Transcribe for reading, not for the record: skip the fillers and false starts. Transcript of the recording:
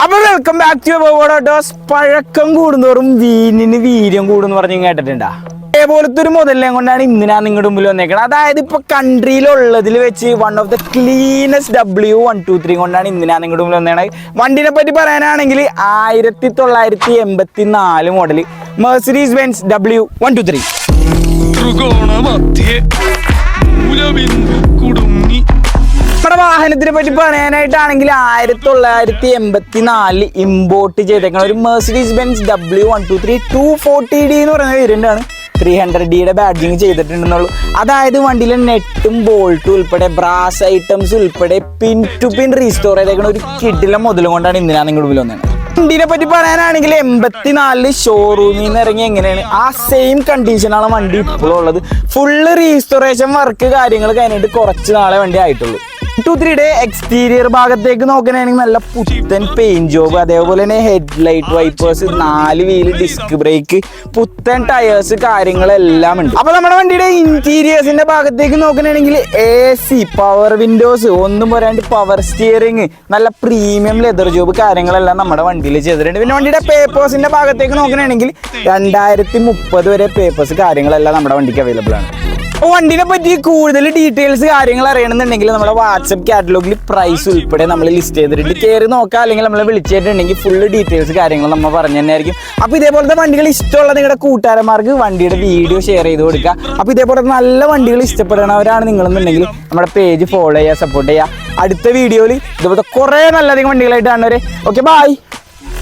അപ്പൊ welcome back to Bodos. പഴക്കം കൂടുന്നോറും വീഞ്ഞിന് വീര്യം കൂടുന്ന് പറഞ്ഞു കേട്ടിട്ടുണ്ടാ? അതേപോലത്തെ ഒരു മുതലിനെ കൊണ്ടാണ് ഇന്ന് ഞാൻ നിങ്ങളുടെ മുമ്പിൽ വന്നേക്കുന്നത്. അതായത് ഇപ്പൊ കൺട്രിയിലുള്ളതിൽ വെച്ച് one of the cleanest W123 കൊണ്ടാണ് ഇന്ന് ഞാൻ നിങ്ങളുടെ മുമ്പിൽ വന്നേണത്. വണ്ടിനെ പറ്റി പറയാനാണെങ്കിൽ 1984 മോഡൽ മെർസിഡീസ് ബെൻസ് W123. നമ്മുടെ വാഹനത്തിനെ പറ്റി പറയാനായിട്ടാണെങ്കിൽ 1984 ഇമ്പോർട്ട് ചെയ്തേക്കുന്ന ഒരു മെർസിഡീസ് ബെൻസ് W123 240D എന്ന് പറയുന്ന വേരിയന്റ് ആണ്. 300Dയുടെ ബാഡ്ജിങ് ചെയ്തിട്ടുണ്ടെന്നുള്ളൂ. അതായത് വണ്ടിയിലെ നെറ്റും ബോൾട്ടും ഉൾപ്പെടെ ബ്രാസ് ഐറ്റംസ് ഉൾപ്പെടെ പിൻ ടു പിൻ റീസ്റ്റോർ ചെയ്തേക്കുന്ന ഒരു കിടിലം മുതൽ കൊണ്ടാണ് ഇന്ന് ഞാൻ നിങ്ങളുടെ മുമ്പിൽ വന്നത്. വണ്ടിനെ പറ്റി പറയാനാണെങ്കിൽ 84 ഷോറൂമിൽ നിന്ന് ഇറങ്ങി എങ്ങനെയാണ് ആ സെയിം കണ്ടീഷനാണ് വണ്ടി ഇപ്പോഴും ഉള്ളത്. ഫുള്ള് റീസ്റ്റോറേഷൻ വർക്ക് കാര്യങ്ങൾ കഴിഞ്ഞിട്ട് കുറച്ച് നാളെ വണ്ടി ആയിട്ടുള്ളൂ. 223യുടെ എക്സ്റ്റീരിയർ ഭാഗത്തേക്ക് നോക്കുകയാണെങ്കിൽ നല്ല പുത്തൻ പെയിന്റ് ജോബ്, അതേപോലെ തന്നെ head light wipers, 4 wheel disc brake, പുത്തൻ ടയേഴ്സ് കാര്യങ്ങളെല്ലാം ഉണ്ട്. അപ്പൊ നമ്മുടെ വണ്ടിയുടെ ഇന്റീരിയേഴ്സിന്റെ ഭാഗത്തേക്ക് നോക്കുകയാണെങ്കിൽ AC, പവർ വിൻഡോസ്, ഒന്നും പറയാണ്ട് പവർ സ്റ്റിയറിംഗ്, നല്ല പ്രീമിയം ലെതർ ജോബ് കാര്യങ്ങളെല്ലാം നമ്മുടെ വണ്ടിയിൽ ചെയ്തിട്ടുണ്ട്. പിന്നെ വണ്ടിയുടെ പേപ്പേഴ്സിന്റെ ഭാഗത്തേക്ക് നോക്കുകയാണെങ്കിൽ 2030 വരെ പേപ്പേഴ്സ് കാര്യങ്ങളെല്ലാം നമ്മുടെ വണ്ടിക്ക് അവൈലബിൾ ആണ്. വണ്ടിനെ പറ്റി കൂടുതൽ ഡീറ്റെയിൽസ് കാര്യങ്ങൾ അറിയണമെന്നുണ്ടെങ്കിൽ നമ്മുടെ വാട്സപ്പ് കാറ്റലോഗിൽ പ്രൈസ് ഉൾപ്പെടെ നമ്മൾ ലിസ്റ്റ് ചെയ്തിട്ടുണ്ട്. കയറി നോക്കാം, അല്ലെങ്കിൽ നമ്മളെ വിളിച്ചിട്ടുണ്ടെങ്കിൽ ഫുള്ള് ഡീറ്റെയിൽസ് കാര്യങ്ങൾ നമ്മൾ പറഞ്ഞു തന്നെയായിരിക്കും. അപ്പോൾ ഇതേപോലത്തെ വണ്ടികൾ ഇഷ്ടമുള്ള നിങ്ങളുടെ കൂട്ടുകാരന്മാർക്ക് വണ്ടിയുടെ വീഡിയോ ഷെയർ ചെയ്ത് കൊടുക്കുക. അപ്പോൾ ഇതേപോലത്തെ നല്ല വണ്ടികൾ ഇഷ്ടപ്പെടുന്നവരാണ് നിങ്ങളെന്നുണ്ടെങ്കിൽ നമ്മുടെ പേജ് ഫോളോ ചെയ്യുക, സപ്പോർട്ട് ചെയ്യുക. അടുത്ത വീഡിയോയിൽ ഇതുപോലത്തെ കുറേ നല്ലധികം വണ്ടികളായിട്ട് കാണുന്നവരെ ഓക്കെ ബൈ.